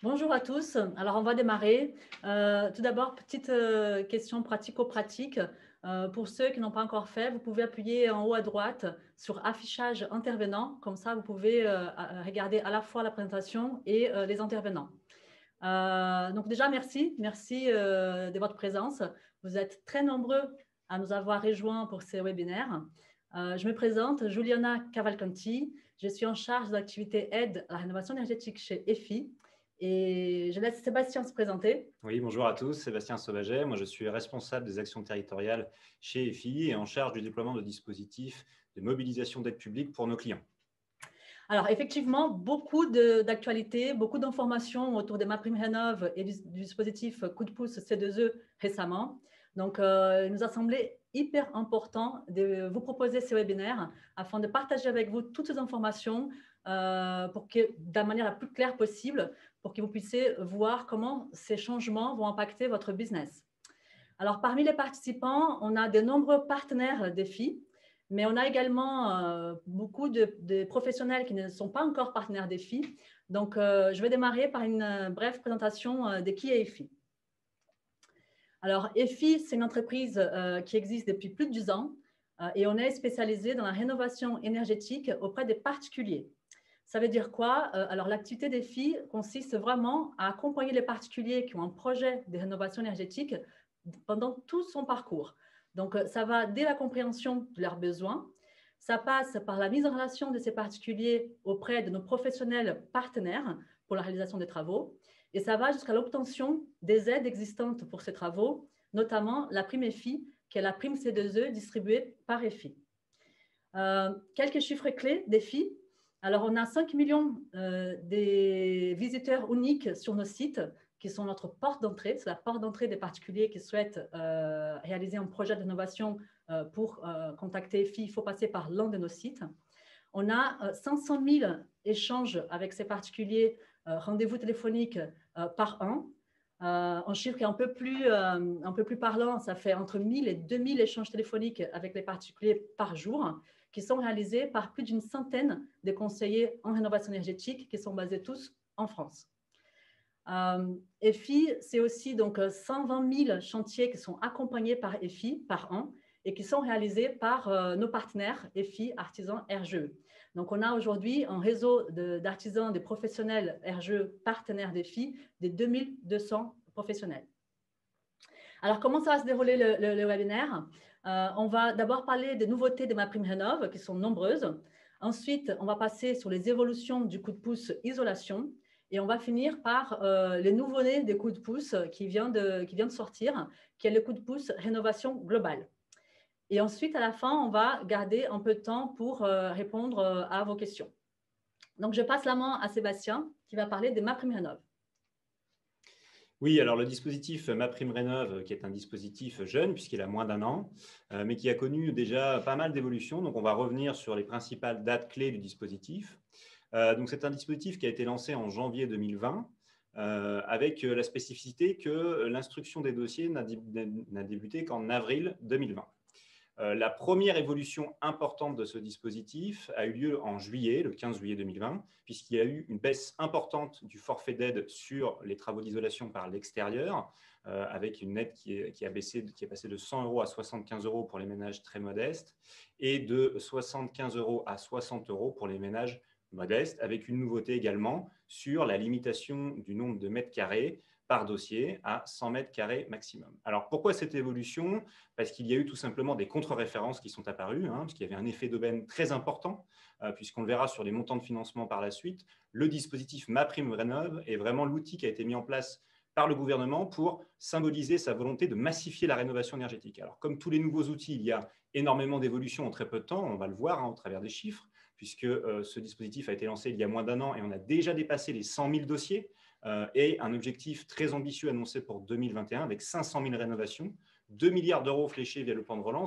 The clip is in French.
Bonjour à tous. Alors, on va démarrer. Tout d'abord, petite question pratico-pratique. Pour ceux qui n'ont pas encore fait, vous pouvez appuyer en haut à droite sur affichage intervenant. Comme ça, vous pouvez regarder à la fois la présentation et les intervenants. Donc déjà, merci. Merci de votre présence. Vous êtes très nombreux à nous avoir rejoints pour ces webinaires. Je me présente, Juliana Cavalcanti. Je suis en charge de l'activité aide à la rénovation énergétique chez EFI. Et je laisse Sébastien se présenter. Oui, bonjour à tous, Sébastien Sauvaget. Moi, je suis responsable des actions territoriales chez EFI et en charge du déploiement de dispositifs de mobilisation d'aide publique pour nos clients. Alors, effectivement, beaucoup d'actualités, beaucoup d'informations autour des MaPrimeRénov' et du dispositif Coup de pouce C2E récemment. Donc, il nous a semblé hyper important de vous proposer ces webinaires afin de partager avec vous toutes ces informations pour que, de la manière la plus claire possible, pour que vous puissiez voir comment ces changements vont impacter votre business. Alors, parmi les participants, on a de nombreux partenaires défis, mais on a également beaucoup de professionnels qui ne sont pas encore partenaires défis. Donc, je vais démarrer par une brève présentation de qui est EFI. Alors, EFI, c'est une entreprise qui existe depuis plus de 10 ans et on est spécialisé dans la rénovation énergétique auprès des particuliers. Ça veut dire quoi? Alors, l'activité d'EFI consiste vraiment à accompagner les particuliers qui ont un projet de rénovation énergétique pendant tout son parcours. Donc, ça va dès la compréhension de leurs besoins. Ça passe par la mise en relation de ces particuliers auprès de nos professionnels partenaires pour la réalisation des travaux. Et ça va jusqu'à l'obtention des aides existantes pour ces travaux, notamment la prime EFI, qui est la prime C2E distribuée par EFI. Quelques chiffres clés d'EFI. Alors, on a 5 millions des visiteurs uniques sur nos sites qui sont notre porte d'entrée. C'est la porte d'entrée des particuliers qui souhaitent réaliser un projet d'innovation pour contacter EFI. Il faut passer par l'un de nos sites. On a 500 000 échanges avec ces particuliers, rendez-vous téléphoniques par an. Un chiffre qui est un peu plus parlant, ça fait entre 1000 et 2000 échanges téléphoniques avec les particuliers par jour, qui sont réalisés par plus d'une centaine de conseillers en rénovation énergétique qui sont basés tous en France. EFI, c'est aussi donc 120 000 chantiers qui sont accompagnés par EFI par an et qui sont réalisés par nos partenaires EFI, artisans, RGE. Donc, on a aujourd'hui un réseau d'artisans, de professionnels RGE partenaires d'EFI, des 2200 professionnels. Alors, comment ça va se dérouler le webinaire? On va d'abord parler des nouveautés de MaPrimeRénov', qui sont nombreuses. Ensuite, on va passer sur les évolutions du coup de pouce isolation. Et on va finir par les nouveaux-nés des coups de pouce qui vient de sortir, qui est le coup de pouce rénovation globale. Et ensuite, à la fin, on va garder un peu de temps pour répondre à vos questions. Donc, je passe la main à Sébastien qui va parler des MaPrimeRénov'. Oui, alors le dispositif MaPrimeRénov', qui est un dispositif jeune puisqu'il a moins d'un an, mais qui a connu déjà pas mal d'évolutions. Donc, on va revenir sur les principales dates clés du dispositif. Donc, c'est un dispositif qui a été lancé en janvier 2020. Avec la spécificité que l'instruction des dossiers n'a débuté qu'en avril 2020. La première évolution importante de ce dispositif a eu lieu en juillet, le 15 juillet 2020, puisqu'il y a eu une baisse importante du forfait d'aide sur les travaux d'isolation par l'extérieur, avec une aide qui est passée de 100 € à 75 € pour les ménages très modestes et de 75 € à 60 € pour les ménages modestes, avec une nouveauté également sur la limitation du nombre de mètres carrés par dossier à 100 mètres carrés maximum. Alors, pourquoi cette évolution? Parce qu'il y a eu tout simplement des contre-références qui sont apparues, parce qu'il y avait un effet d'aubaine très important, puisqu'on le verra sur les montants de financement par la suite. Le dispositif MaPrimeRénov' est vraiment l'outil qui a été mis en place par le gouvernement pour symboliser sa volonté de massifier la rénovation énergétique. Alors, comme tous les nouveaux outils, il y a énormément d'évolutions en très peu de temps, on va le voir au travers des chiffres, puisque ce dispositif a été lancé il y a moins d'un an et on a déjà dépassé les 100 000 dossiers et un objectif très ambitieux annoncé pour 2021 avec 500 000 rénovations, 2 milliards d'euros fléchés via le plan de relance.